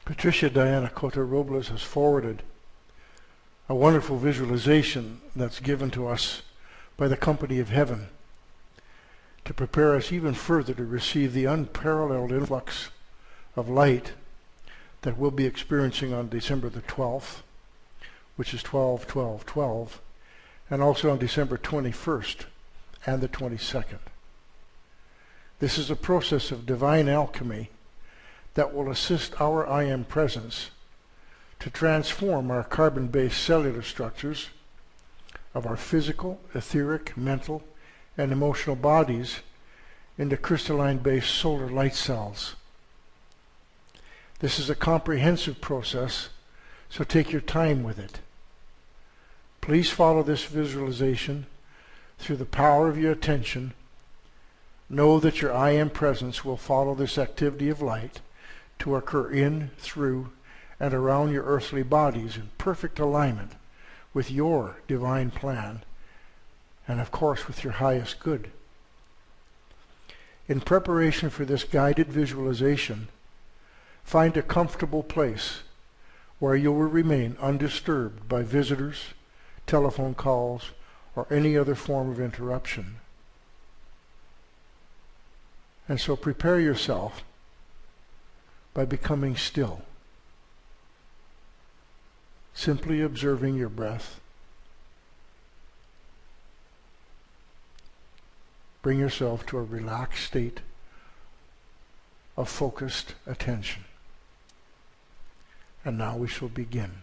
Patricia Diana Cota Robles has forwarded a wonderful visualization that's given to us by the Company of Heaven to prepare us even further to receive the unparalleled influx of light that we'll be experiencing on December the 12th, which is 12/12/12, and also on December 21st and the 22nd. This is a process of divine alchemy that will assist our I Am Presence to transform our carbon-based cellular structures of our physical, etheric, mental, and emotional bodies into crystalline-based solar light cells. This is a comprehensive process, so take your time with it. Please follow this visualization through the power of your attention. Know that your I Am Presence will follow this activity of light to occur in, through, and around your earthly bodies in perfect alignment with your divine plan and of course with your highest good. In preparation for this guided visualization, find a comfortable place where you will remain undisturbed by visitors, telephone calls, or any other form of interruption. And so prepare yourself by becoming still, simply observing your breath. Bring yourself to a relaxed state of focused attention. And now we shall begin.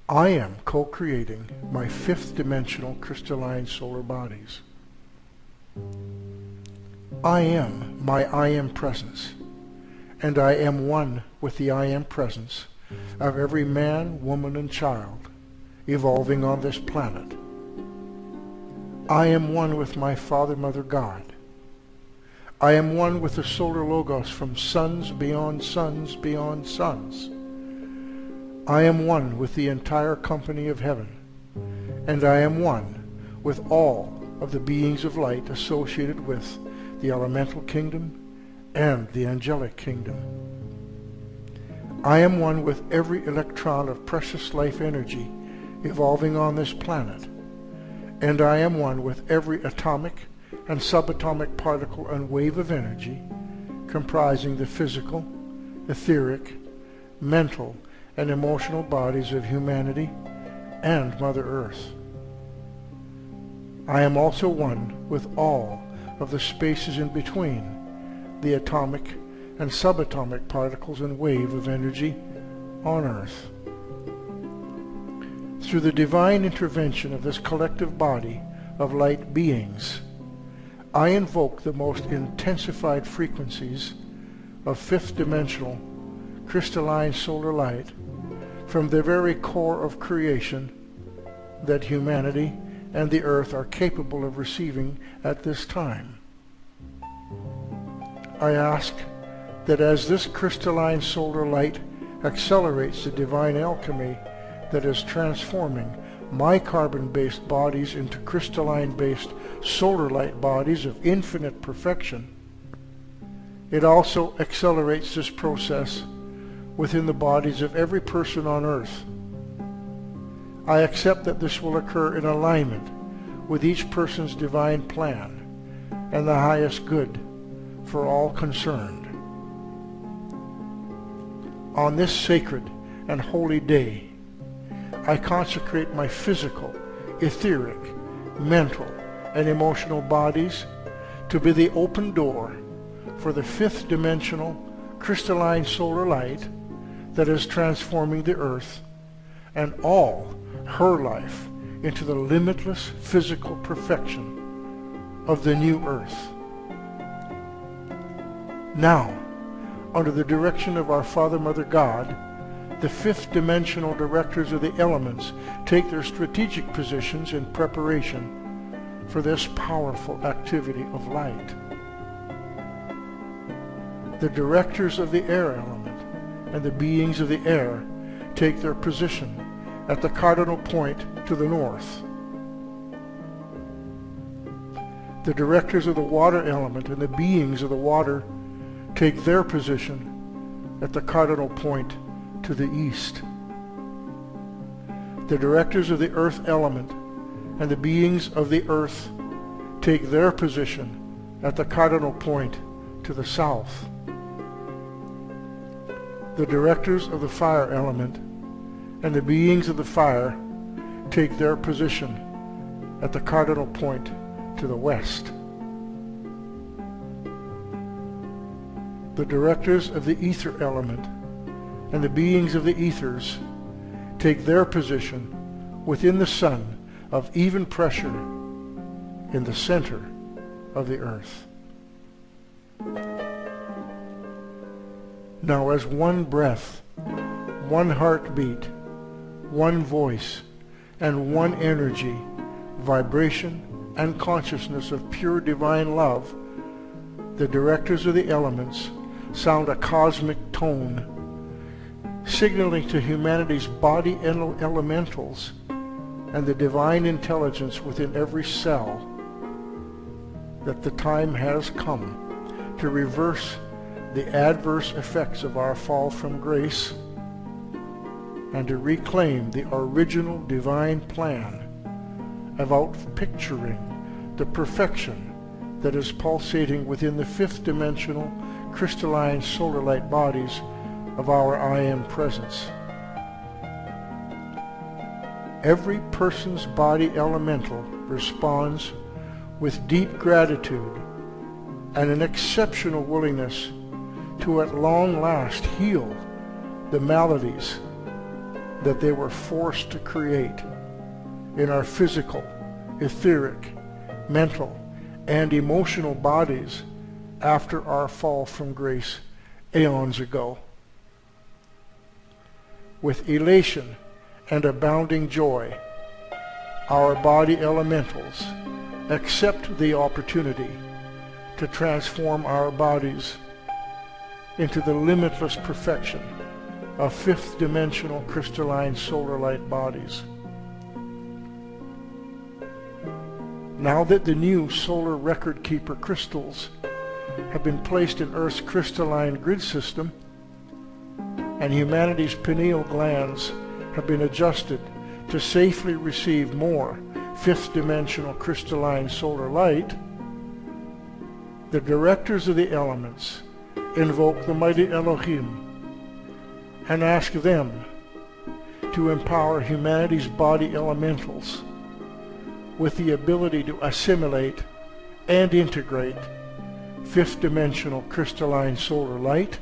I am co-creating my fifth dimensional crystalline solar bodies. I am my I Am Presence, and I am one with the I Am Presence of every man, woman, and child evolving on this planet. I am one with my Father, Mother, God. I am one with the solar logos from suns beyond suns beyond suns. I am one with the entire company of heaven, and I am one with all of the beings of light associated with the elemental kingdom and the angelic kingdom. I am one with every electron of precious life energy evolving on this planet, and I am one with every atomic and subatomic particle and wave of energy comprising the physical, etheric, mental, and emotional bodies of humanity and Mother Earth. I am also one with all of the spaces in between the atomic and subatomic particles and wave of energy on Earth. Through the divine intervention of this collective body of light beings, I invoke the most intensified frequencies of fifth dimensional crystalline solar light from the very core of creation that humanity and the earth are capable of receiving at this time. I ask that as this crystalline solar light accelerates the divine alchemy that is transforming my carbon-based bodies into crystalline-based solar light bodies of infinite perfection, it also accelerates this process within the bodies of every person on earth. I accept that this will occur in alignment with each person's divine plan and the highest good for all concerned. On this sacred and holy day, I consecrate my physical, etheric, mental, and emotional bodies to be the open door for the fifth dimensional crystalline solar light that is transforming the earth and all her life into the limitless physical perfection of the new earth. Now, under the direction of our Father, Mother, God, the fifth dimensional directors of the elements take their strategic positions in preparation for this powerful activity of light. The directors of the air element and the beings of the air take their position at the cardinal point to the north. The directors of the water element and the beings of the water take their position at the cardinal point to the east. The directors of the earth element and the beings of the earth take their position at the cardinal point to the south. The directors of the fire element and the beings of the fire take their position at the cardinal point to the west. The directors of the ether element and the beings of the ethers take their position within the sun of even pressure in the center of the earth. Now, as one breath, one heartbeat, one voice, and one energy, vibration, and consciousness of pure divine love, the directors of the elements sound a cosmic tone, signaling to humanity's body elementals and the divine intelligence within every cell that the time has come to reverse the adverse effects of our fall from grace and to reclaim the original divine plan of outpicturing the perfection that is pulsating within the fifth dimensional crystalline solar light bodies of our I Am presence. Every person's body elemental responds with deep gratitude and an exceptional willingness to at long last heal the maladies that they were forced to create in our physical, etheric, mental, and emotional bodies after our fall from grace eons ago. With elation and abounding joy, our body elementals accept the opportunity to transform our bodies into the limitless perfection of fifth dimensional crystalline solar light bodies. Now that the new solar record keeper crystals have been placed in Earth's crystalline grid system, and humanity's pineal glands have been adjusted to safely receive more fifth dimensional crystalline solar light, the directors of the elements invoke the mighty Elohim and ask them to empower humanity's body elementals with the ability to assimilate and integrate fifth dimensional crystalline solar light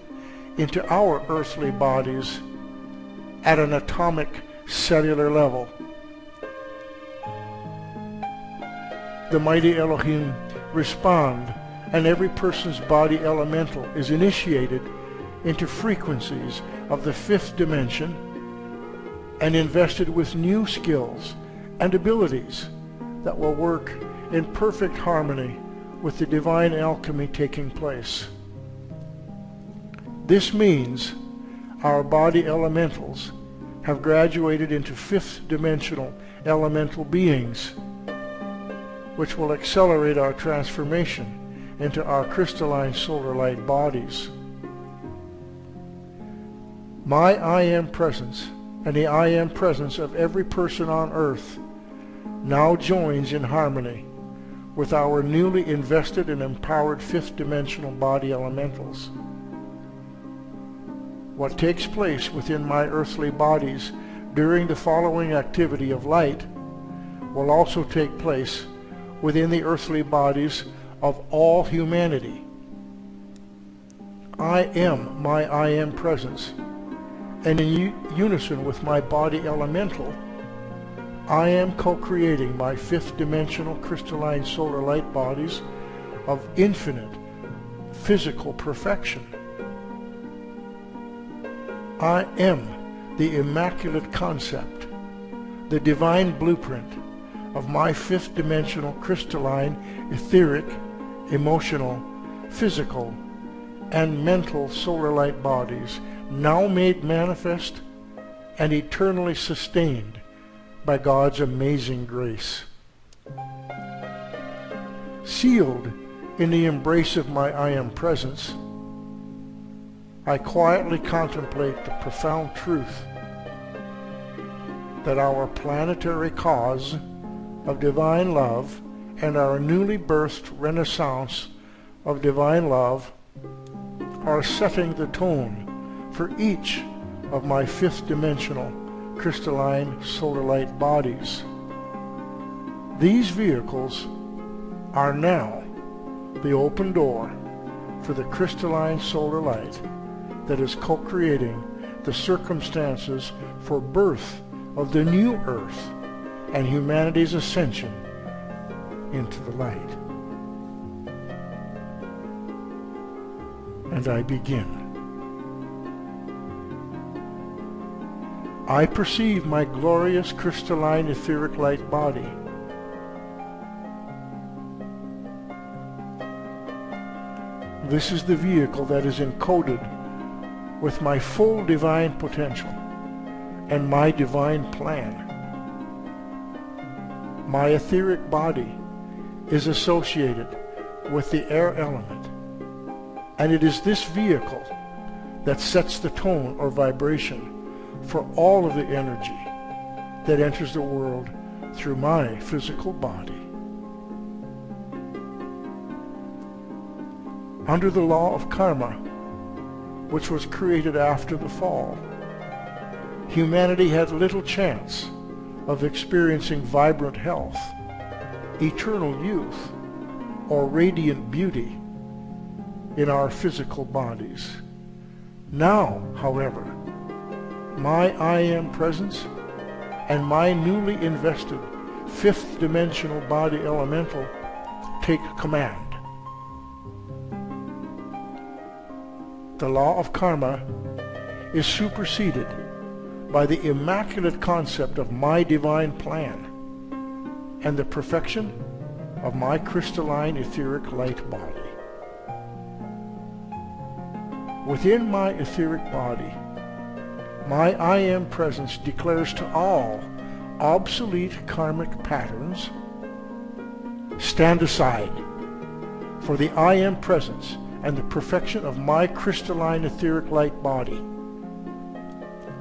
into our earthly bodies at an atomic cellular level. The mighty Elohim respond, and every person's body elemental is initiated into frequencies of the fifth dimension and invested with new skills and abilities that will work in perfect harmony with the divine alchemy taking place. This means our body elementals have graduated into fifth dimensional elemental beings, which will accelerate our transformation into our crystalline solar light bodies. My I Am presence and the I Am presence of every person on earth now joins in harmony with our newly invested and empowered fifth dimensional body elementals. What takes place within my earthly bodies during the following activity of light will also take place within the earthly bodies of all humanity. I am my I Am presence, and in unison with my body elemental, I am co-creating my fifth dimensional crystalline solar light bodies of infinite physical perfection. I am the immaculate concept, the divine blueprint of my fifth dimensional crystalline, etheric, emotional, physical, and mental solar light bodies, now made manifest and eternally sustained by God's amazing grace. Sealed in the embrace of my I Am presence, I quietly contemplate the profound truth that our planetary cause of divine love and our newly birthed renaissance of divine love are setting the tone for each of my fifth dimensional crystalline solar light bodies. These vehicles are now the open door for the crystalline solar light that is co-creating the circumstances for birth of the new earth and humanity's ascension into the light. And I begin. I perceive my glorious crystalline etheric light body. This is the vehicle that is encoded with my full divine potential and my divine plan. My etheric body is associated with the air element, and it is this vehicle that sets the tone or vibration for all of the energy that enters the world through my physical body. Under the law of karma, which was created after the fall, humanity had little chance of experiencing vibrant health, eternal youth, or radiant beauty in our physical bodies. Now, however, my I Am presence and my newly invested fifth dimensional body elemental take command. The law of karma is superseded by the immaculate concept of my divine plan and the perfection of my crystalline etheric light body. Within my etheric body, my I Am presence declares to all obsolete karmic patterns, stand aside, for the I Am presence and the perfection of my crystalline etheric light body.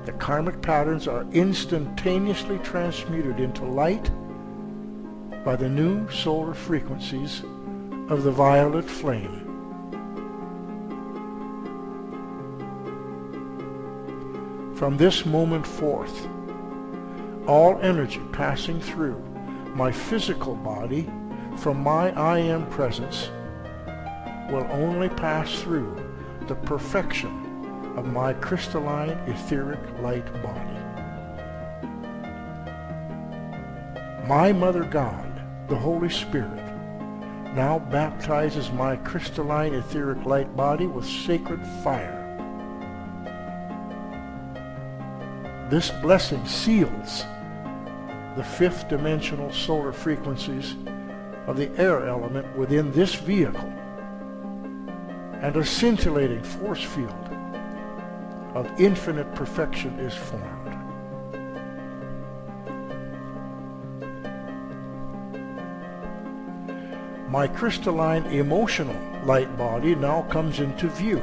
The karmic patterns are instantaneously transmuted into light by the new solar frequencies of the violet flame. From this moment forth, all energy passing through my physical body from my I Am presence will only pass through the perfection of my crystalline etheric light body. My Mother God, the Holy Spirit, now baptizes my crystalline etheric light body with sacred fire. This blessing seals the fifth dimensional solar frequencies of the air element within this vehicle, and a scintillating force field of infinite perfection is formed. My crystalline emotional light body now comes into view.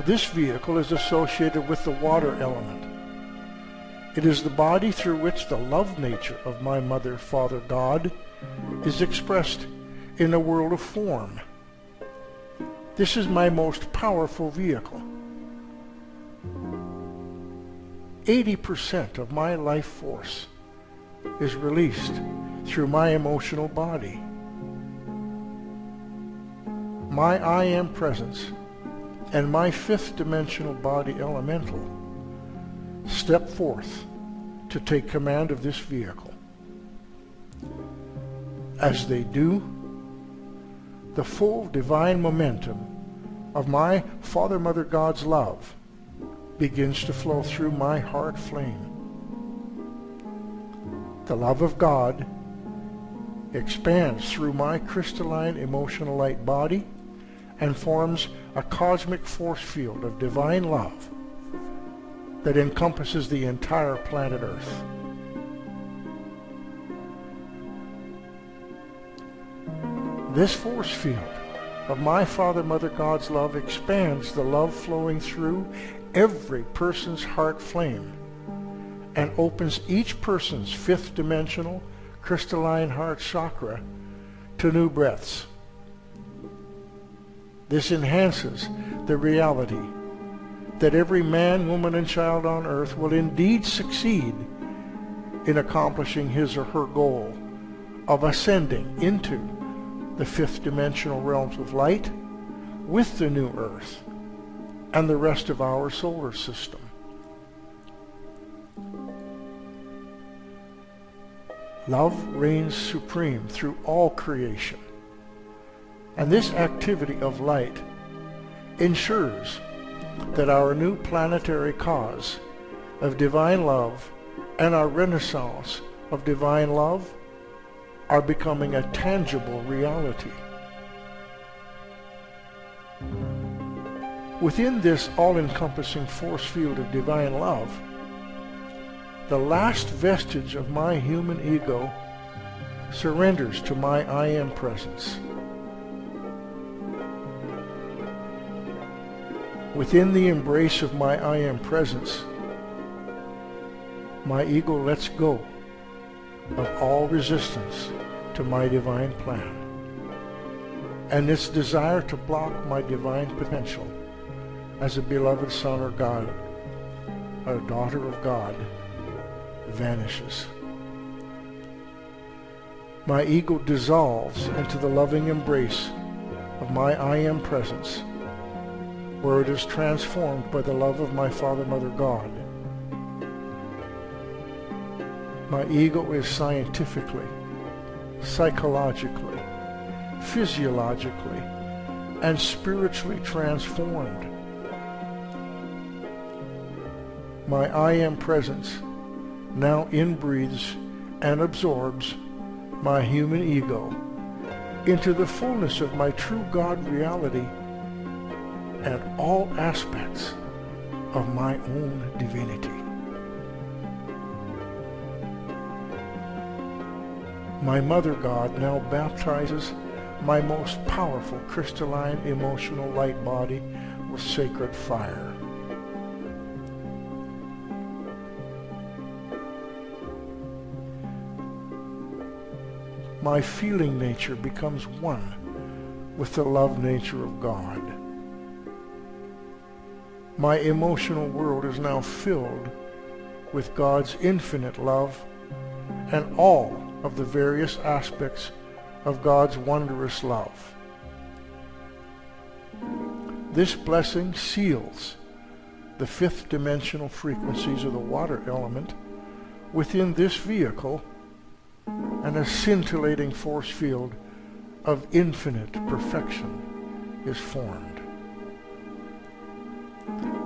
This vehicle is associated with the water element. It is the body through which the love nature of my Mother, Father, God is expressed in a world of form. This is my most powerful vehicle. 80% of my life force is released through my emotional body. My I Am presence and my fifth dimensional body elemental step forth to take command of this vehicle. As they do, the full divine momentum of my Father, Mother, God's love begins to flow through my heart flame. The love of God expands through my crystalline emotional light body and forms a cosmic force field of divine love that encompasses the entire planet Earth. This force field of my Father, Mother God's love expands the love flowing through every person's heart flame and opens each person's fifth dimensional crystalline heart chakra to new breaths. This enhances the reality that every man, woman, and child on earth will indeed succeed in accomplishing his or her goal of ascending into the fifth dimensional realms of light with the new earth and the rest of our solar system. Love reigns supreme through all creation, and this activity of light ensures that our new planetary cause of divine love and our renaissance of divine love are becoming a tangible reality. Within this all-encompassing force field of divine love, the last vestige of my human ego surrenders to my I Am presence. Within the embrace of my I Am presence, my ego lets go of all resistance to my divine plan and its desire to block my divine potential as a beloved son or God, a daughter of God, vanishes. My ego dissolves into the loving embrace of my I Am presence, where it is transformed by the love of my Father, Mother God. My ego is scientifically, psychologically, physiologically, and spiritually transformed. My I Am presence now inbreathes and absorbs my human ego into the fullness of my true God reality and all aspects of my own divinity. My Mother God now baptizes my most powerful crystalline emotional light body with sacred fire. My feeling nature becomes one with the love nature of God. My emotional world is now filled with God's infinite love and all of the various aspects of God's wondrous love. This blessing seals the fifth dimensional frequencies of the water element within this vehicle, and a scintillating force field of infinite perfection is formed.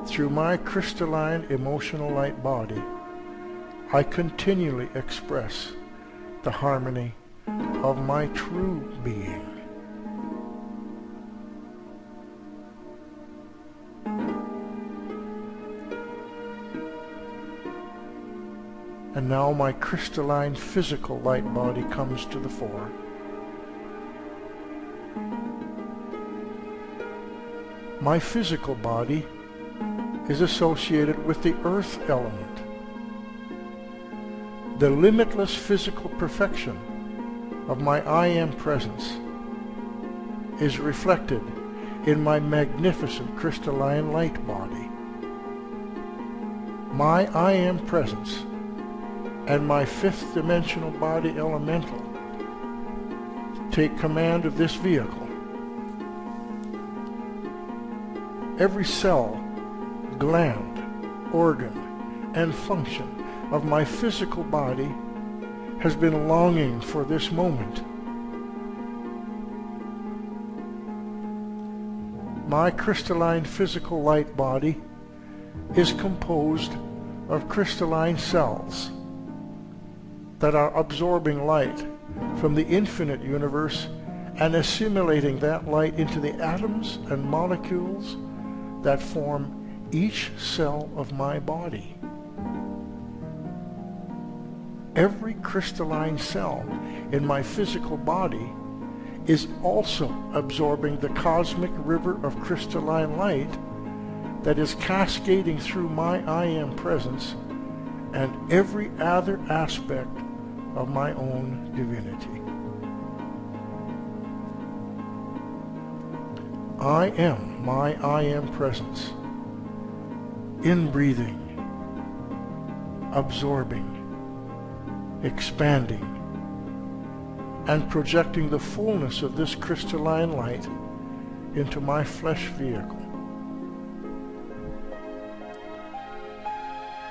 Through my crystalline emotional light body, I continually express the harmony of my true being. And now my crystalline physical light body comes to the fore. My physical body is associated with the earth element. The limitless physical perfection of my I Am presence is reflected in my magnificent crystalline light body. My I Am presence and my fifth dimensional body elemental take command of this vehicle. Every cell, gland, organ, and function of my physical body has been longing for this moment. My crystalline physical light body is composed of crystalline cells that are absorbing light from the infinite universe and assimilating that light into the atoms and molecules that form each cell of my body. Every crystalline cell in my physical body is also absorbing the cosmic river of crystalline light that is cascading through my I Am presence and every other aspect of my own divinity. I am my I Am presence, inbreathing, absorbing, expanding, and projecting the fullness of this crystalline light into my flesh vehicle.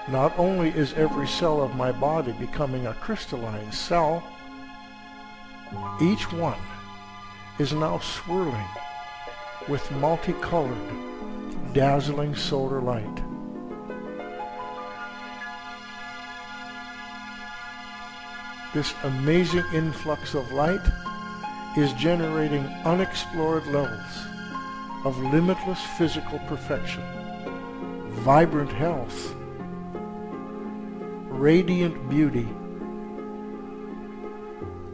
Not only is every cell of my body becoming a crystalline cell, each one is now swirling with multicolored, dazzling solar light. This amazing influx of light is generating unexplored levels of limitless physical perfection, vibrant health, radiant beauty,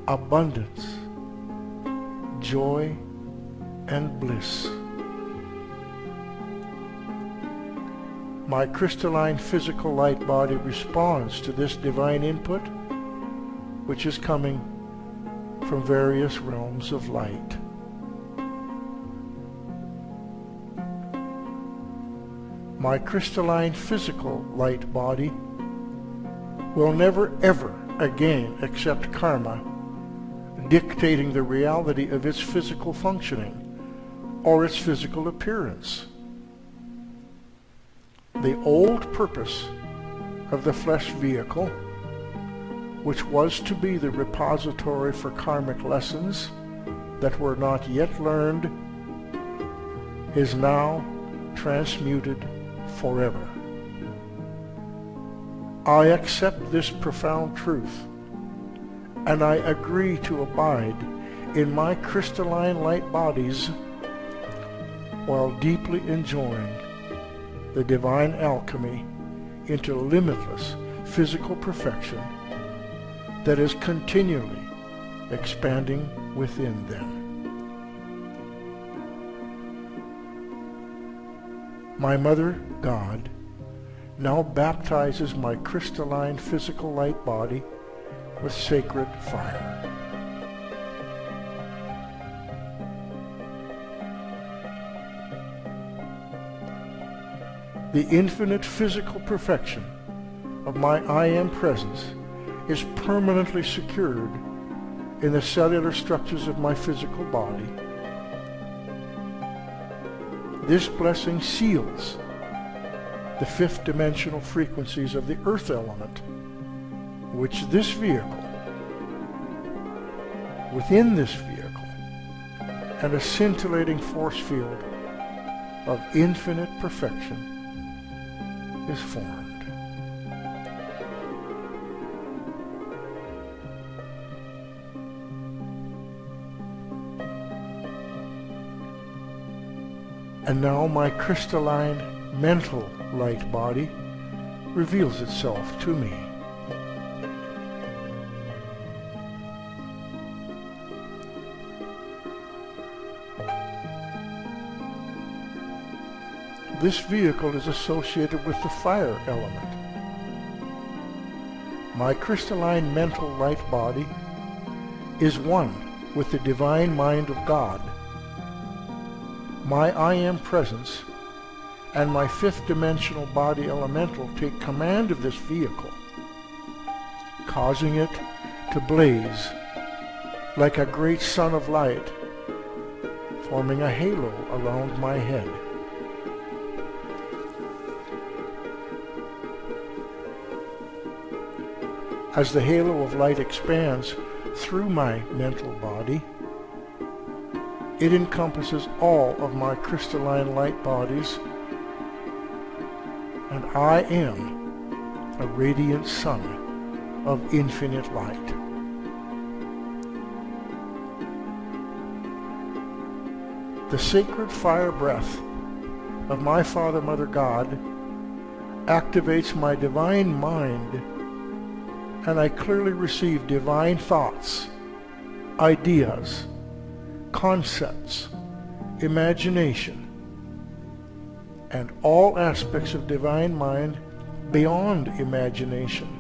abundance, joy, and bliss. My crystalline physical light body responds to this divine input, which is coming from various realms of light. My crystalline physical light body will never ever again accept karma dictating the reality of its physical functioning or its physical appearance. The old purpose of the flesh vehicle, which was to be the repository for karmic lessons that were not yet learned, is now transmuted forever. I accept this profound truth, and I agree to abide in my crystalline light bodies while deeply enjoying the divine alchemy into limitless physical perfection that is continually expanding within them. My Mother, God, now baptizes my crystalline physical light body with sacred fire. The infinite physical perfection of my I Am presence is permanently secured in the cellular structures of my physical body. This blessing seals the fifth dimensional frequencies of the earth element, which this vehicle, within this vehicle, and a scintillating force field of infinite perfection is formed. And now my crystalline mental light body reveals itself to me. This vehicle is associated with the fire element. My crystalline mental light body is one with the divine mind of God. My I Am presence and my fifth dimensional body elemental take command of this vehicle, causing it to blaze like a great sun of light, forming a halo around my head. As the halo of light expands through my mental body, it encompasses all of my crystalline light bodies, and I am a radiant sun of infinite light. The sacred fire breath of my Father, Mother, God activates my divine mind, and I clearly receive divine thoughts, ideas, concepts, imagination, and all aspects of divine mind beyond imagination.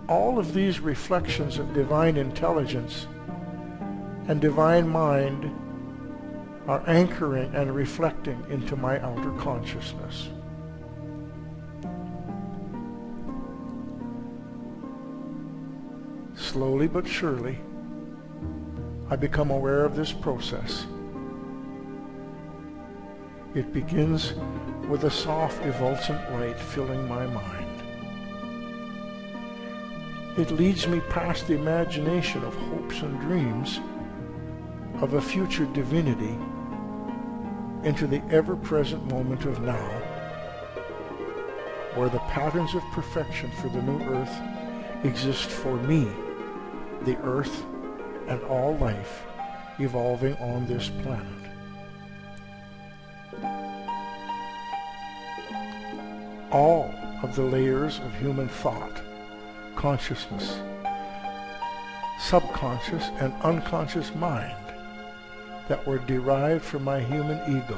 All of these reflections of divine intelligence and divine mind are anchoring and reflecting into my outer consciousness. Slowly but surely, I become aware of this process. It begins with a soft evulscent light filling my mind. It leads me past the imagination of hopes and dreams of a future divinity into the ever-present moment of now, where the patterns of perfection for the new earth exist for me, the earth, and all life evolving on this planet. All of the layers of human thought, consciousness, subconscious and unconscious mind that were derived from my human ego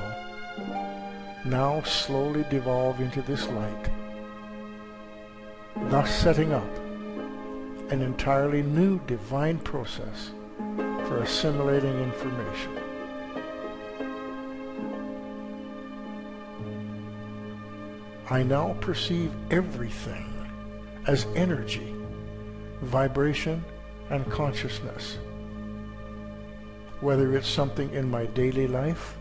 now slowly devolve into this light, thus setting up an entirely new divine process for assimilating information. I now perceive everything as energy, vibration, and consciousness. Whether it's something in my daily life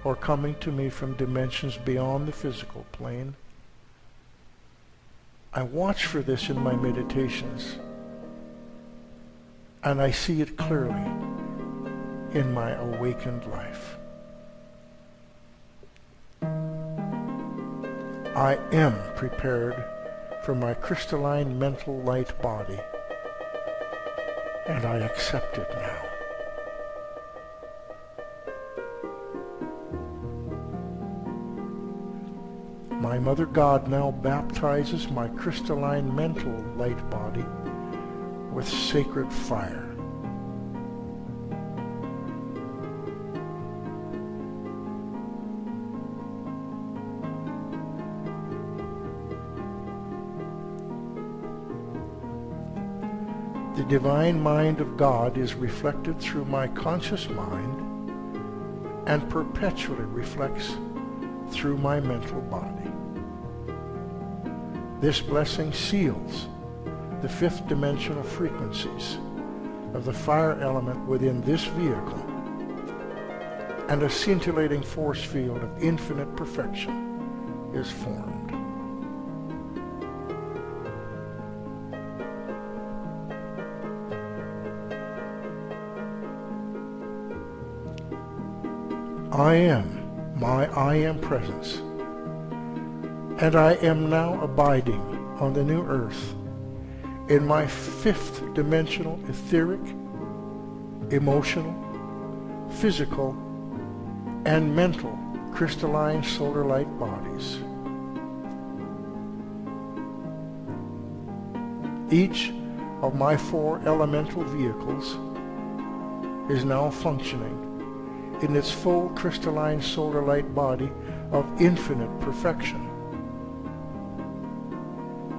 or coming to me from dimensions beyond the physical plane, I watch for this in my meditations, and I see it clearly in my awakened life. I am prepared for my crystalline mental light body, and I accept it now. My Mother God now baptizes my crystalline mental light body with sacred fire. The divine mind of God is reflected through my conscious mind and perpetually reflects through my mental body. This blessing seals the fifth dimensional frequencies of the fire element within this vehicle, and a scintillating force field of infinite perfection is formed. I am my I Am presence, and I am now abiding on the new earth in my fifth dimensional etheric, emotional, physical, and mental crystalline solar light bodies. Each of my 4 elemental vehicles is now functioning in its full crystalline solar light body of infinite perfection.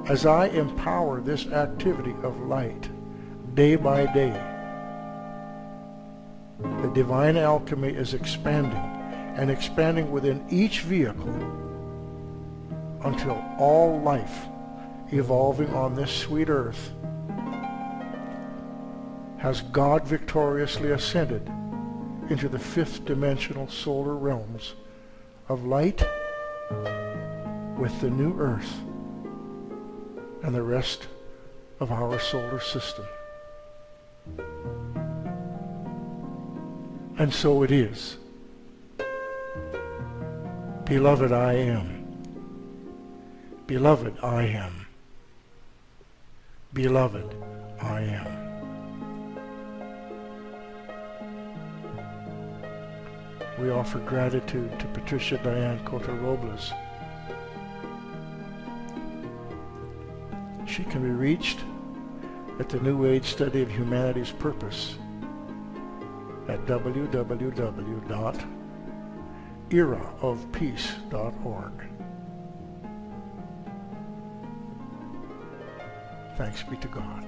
As I empower this activity of light day by day, the divine alchemy is expanding and expanding within each vehicle until all life evolving on this sweet earth has God victoriously ascended into the fifth dimensional solar realms of light with the new earth and the rest of our solar system. And so it is. Beloved, I am. Beloved, I am. Beloved, I am. We offer gratitude to Patricia Diane Cota-Robles. She can be reached at the New Age Study of Humanity's Purpose at www.eraofpeace.org. Thanks be to God.